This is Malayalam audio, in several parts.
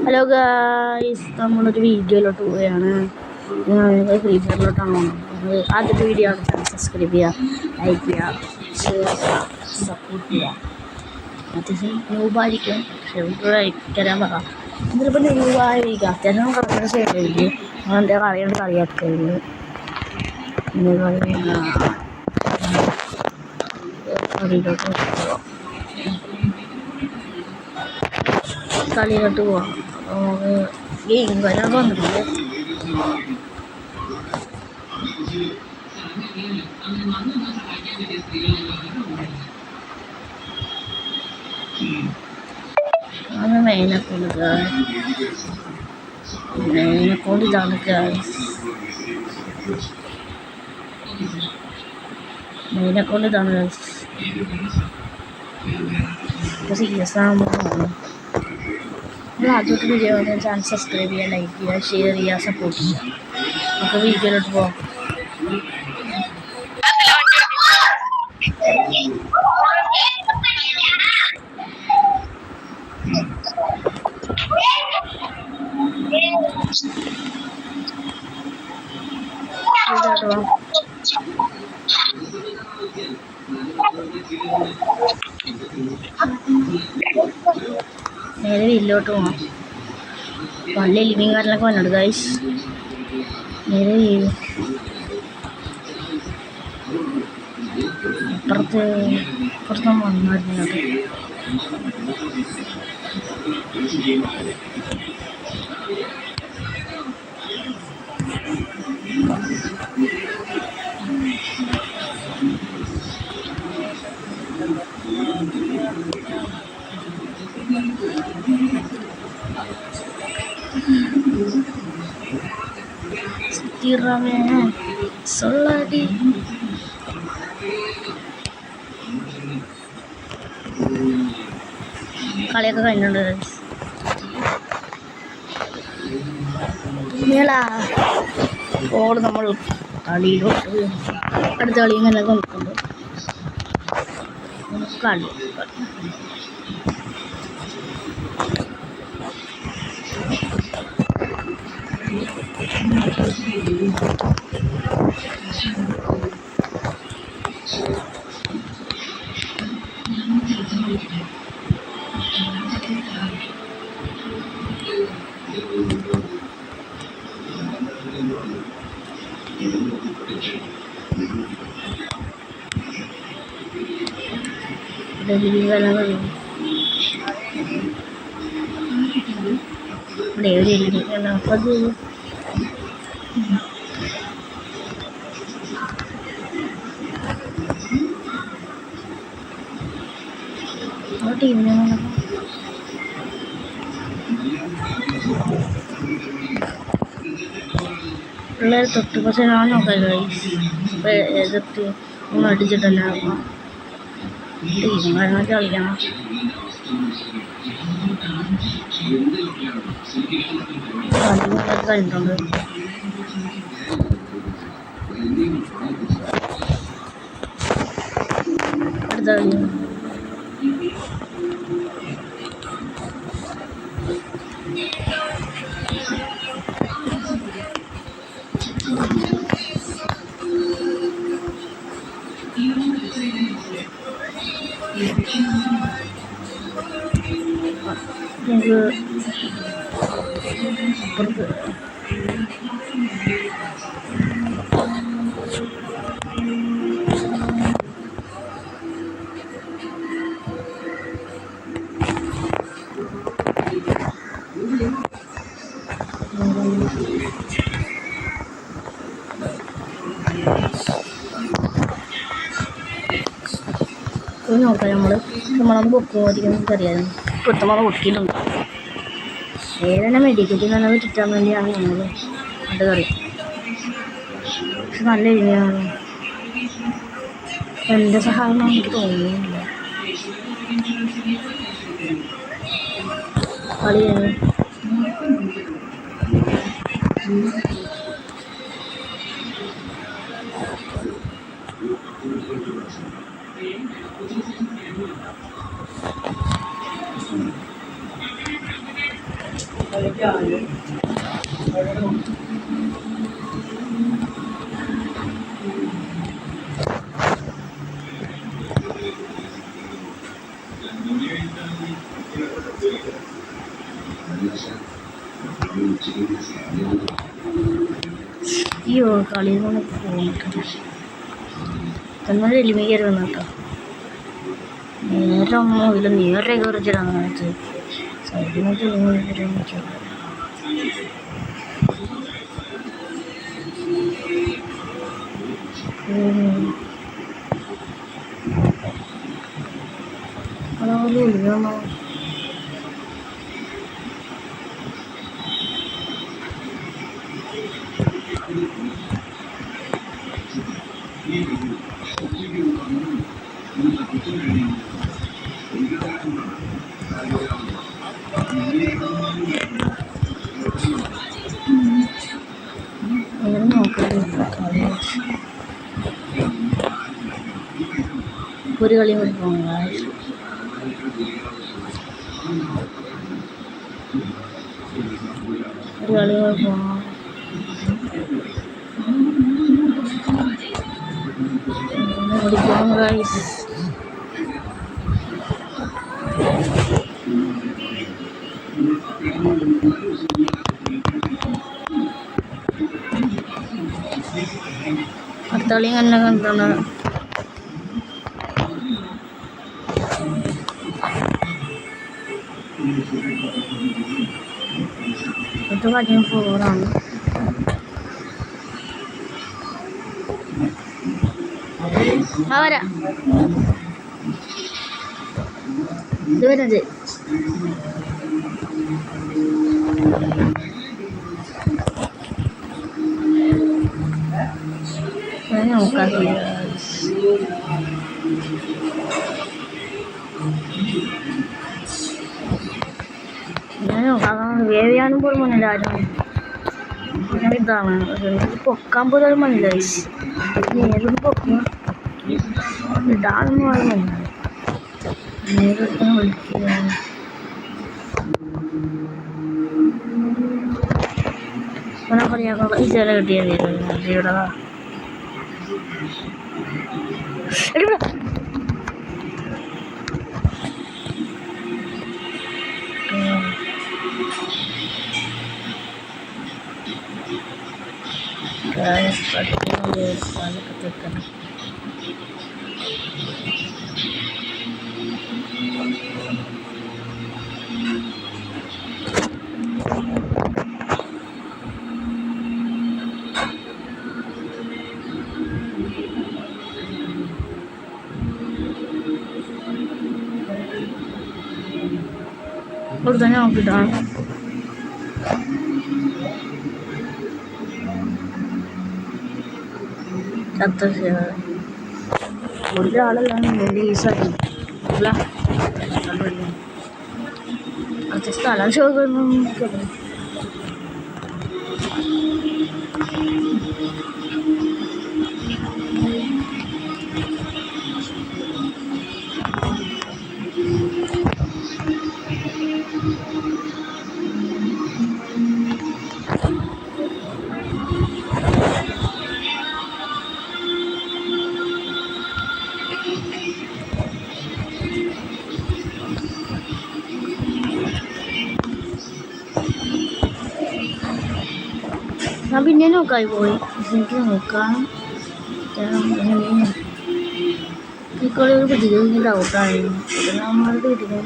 ഹലോ ഗായ്സ്, നമ്മളൊരു വീഡിയോയിലോട്ട് പോവുകയാണ്. നിങ്ങൾ ഫ്രീ ഫയറിലോട്ടാണ് പോകുന്നത്. ആദ്യത്തെ വീഡിയോ ആണ്. സബ്സ്ക്രൈബ് ചെയ്യുക, ലൈക്ക് ചെയ്യുക, ഷെയർ ചെയ്യുക, സപ്പോർട്ട് ചെയ്യുക. അത്യാവശ്യം ന്യൂബായിരിക്കും, തരാൻ പറ. ഇതിലിപ്പോൾ ന്യൂബായിരിക്കും. അത്യാവശ്യം കളിക്കുന്ന ചെയ്യണമെങ്കിൽ എൻ്റെ കളിയുണ്ട്, കളിയാക്കുന്നത് കളിയിലോട്ട് പോവാം. ഗെയിം വരാൻ വന്നിട്ടുണ്ട്. അത് മെയിൻ അക്കൗണ്ട് ഇതാണ് ഗായ്സ്. മെയിൻ അക്കൗണ്ട് ഇതാണ് ഗായ്സ്. സീരിയസ് ആകുമ്പോൾ ആദ്യത്തെ വീഡിയോ ചാനൽ സബ്സ്ക്രൈബ് ചെയ്യുക, ലൈക്ക് ചെയ്യുക, ഷെയർ ചെയ്യുക, സപ്പോർട്ട് ചെയ്യുക. നമുക്ക് വീഡിയോയിലോട്ട് പോകാം. നേരെ വീട്ടിലോട്ട് പോകാം. പള്ളി ലിവിങ് കാറിലൊക്കെ വന്നിട്ട് ഗൈസ്. നേരെ വീട് അപ്പുറത്ത് വന്നായിരുന്നു. സൊള്ളടി കളിയൊക്കെ കഴിഞ്ഞിട്ടുണ്ട്. നമ്മൾ കളിയിലോട്ട് അടുത്ത കളി ഇങ്ങനെ നോക്കുന്നുണ്ട്. കളി ടീമിനെ പിള്ളേർ തൊട്ട്. പക്ഷെ ഞാൻ നോക്കാം ഗൈസ്, എതിർത്ത് ഒന്നും അടിച്ചിട്ടല്ല ടീം കളിക്കണം. കഴിഞ്ഞിട്ടുണ്ട്. അടുത്ത കളി നോക്കാം. നമ്മളത് പൊക്കുമായിരിക്കും അറിയാമായിരുന്നു. ഇപ്പോഴത്തെ നമ്മളെ പൊക്കിയിട്ടുണ്ട്. ഏതെല്ലാം മെഡിക്കറ്റ് നല്ലത് കിട്ടാൻ വേണ്ടിയാണ് നമ്മൾ അത് കറി. പക്ഷെ നല്ല രീതിയാണ്. എൻ്റെ സഹായം എനിക്ക് തോന്നുന്നില്ല. കളിയാണ് അയ്യോ കളിയിൽ നിന്ന് പോന്നിട്ടുണ്ട് എന്നൊരു എലിമ കയറി വന്നു കേട്ടോ. നേരെ ഒന്നും ഇല്ല, നേരെ കയറിച്ചിട്ടാണ് കാണിച്ചത്. സൈഡിനകത്ത് എലിമ കയറി വന്നിട്ട് അതുപോലെ എലിമ ഒരു കളി കൂടി പോകണം. ഒരു കളി കൂടി പോകണം. ഓടിക്കണം ഗൈസ്. അടുത്ത കളി തന്നെ കണ്ടാണ്. itu aja orang ada dua aja saya mau kasih വേവിയാനും പോലും മണ്ണില്ല. ആരും ഇതാണ് പൊക്കാൻ പോലും ഒരു മണ്ണില്ല. നേരിട്ട് പൊക്കണം ഇടാനൊന്നും ആരും മണ്ണില്ല. നേരിട്ട് വിളിക്കുക അങ്ങനെ പറയാ. ഈ ചില കിട്ടിയാൽ ഇവിടെ guys, patuloy sana ketekan. Urutannya mau kita atas ya udah ala yang bisa lah atas talan shogun tapi ini nokai boy sini nokai jangan ini kalau itu juga kita utai nama itu tidak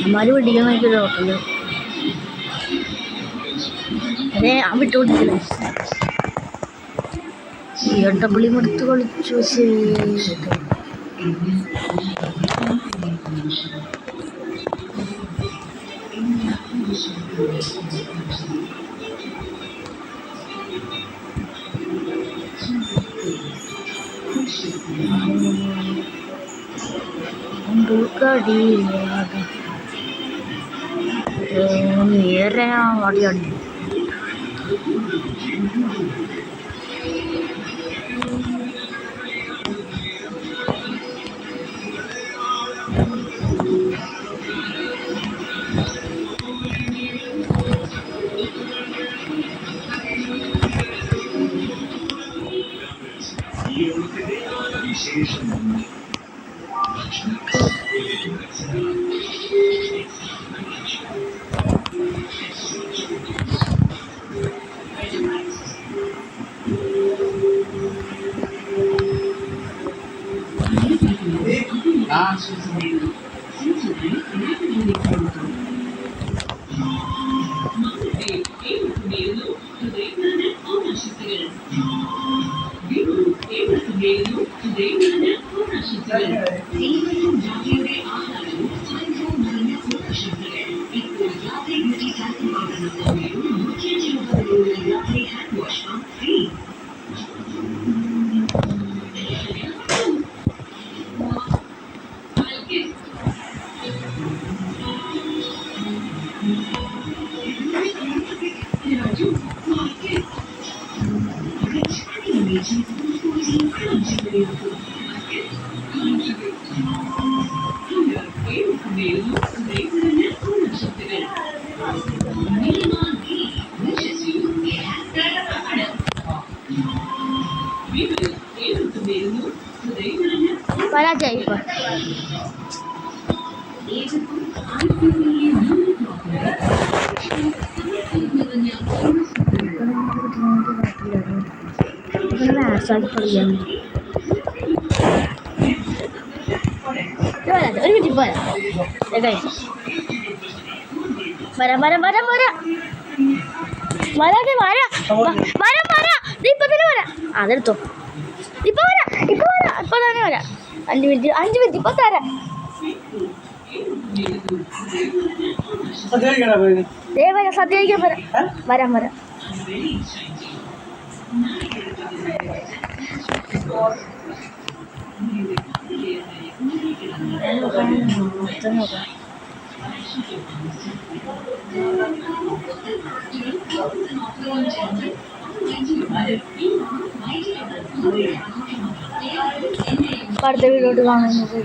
हमारी बड़ी में तो होटल अरे हम टूट ये डबली मत को चूसी നേരെ അടിയടി. പരാജയം ഇപ്പൊ ഒരു മിനിറ്റ് പോരാ വരാം വരാം വരാം വരാം വരാതെ വരാം വരാം വരാം ഇപ്പൊ തന്നെ വരാം അതെടുത്തോ ഇപ്പൊ വരാം ഇപ്പൊ വരാം ഇപ്പൊ തന്നെ വരാം 5 മിനിറ്റ് ഇപ്പൊ തരാം വരാം സദ്യക്കാൻ വരാം വരാം അടുത്ത വീഡിയോട്ട് കാണുന്നത്